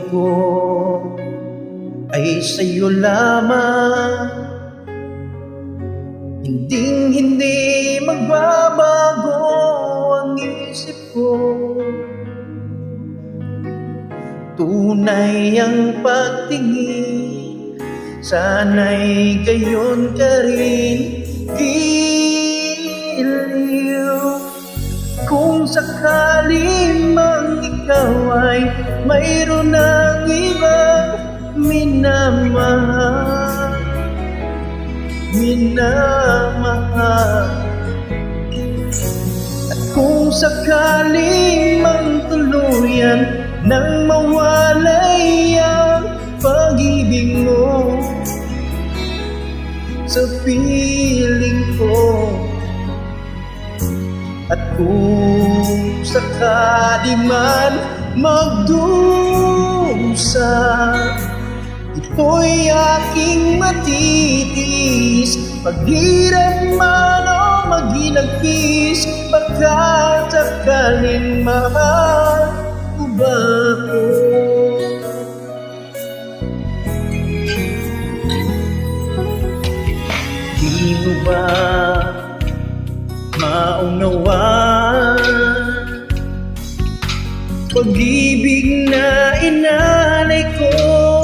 ko ay sa'yo lamang. Hindi magbabago ang isip ko. Tunay ang pagtingin, sana'y gayon ka rin. Giliw kung sakali mang ikaw ay mayroon ng ibang minamahal. At kung sakali mang tuluyan nang mawalay ang pag-ibig mo sa piling ko, at kung sakali man magdusa, ito'y aking matitiis. Paghirap man o maghinagpis, pagkat sakaling mahal mo ba ako? Di mo ba maunawaan pag-ibig na inalay ko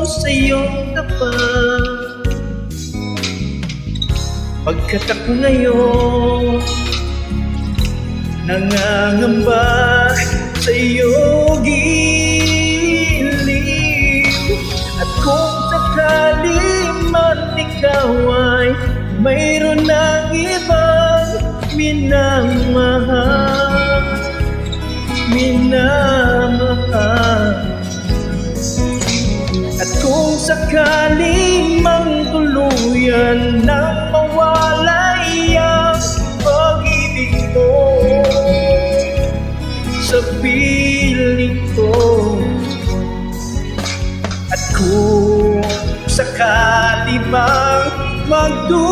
sa iyong tapat? Pagkat ako ngayon nangangamba sa iyong giliw. At kung sakali man ikaw ay mayroon ng ibang minamahal, at kung sakali mang tuluyan nang mawalay ang pag-ibig mo sa piling ko, at kung sakali mang magdusa,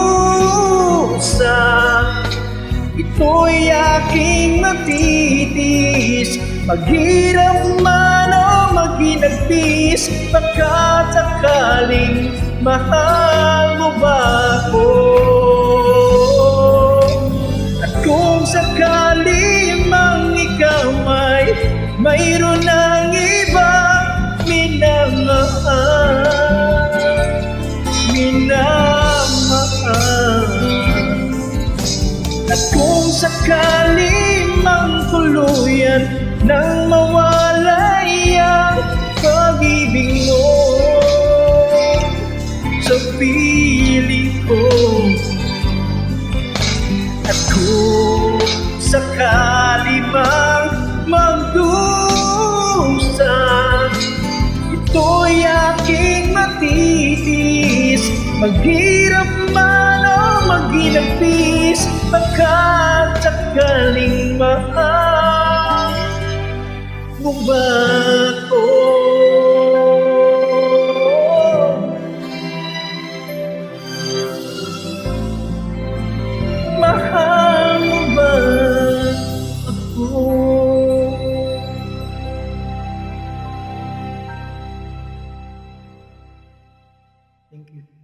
ito'y aking matitiis. Maghirap man o maghinagpis, pagkat sakaling mahal mo ba ako? At kung sakali mang ikaw ay mayroon ng ibang minamahal, at kung sakali mang tuluyan nang mawalay ang pag-ibig mo sa piling ko, at kung sakali mang magdusa, ito'y aking matitiis. Maghirap man o maghinagpis, pagkat sakaling mahal mo ba ako? Mahal mo ba ako? Thank you.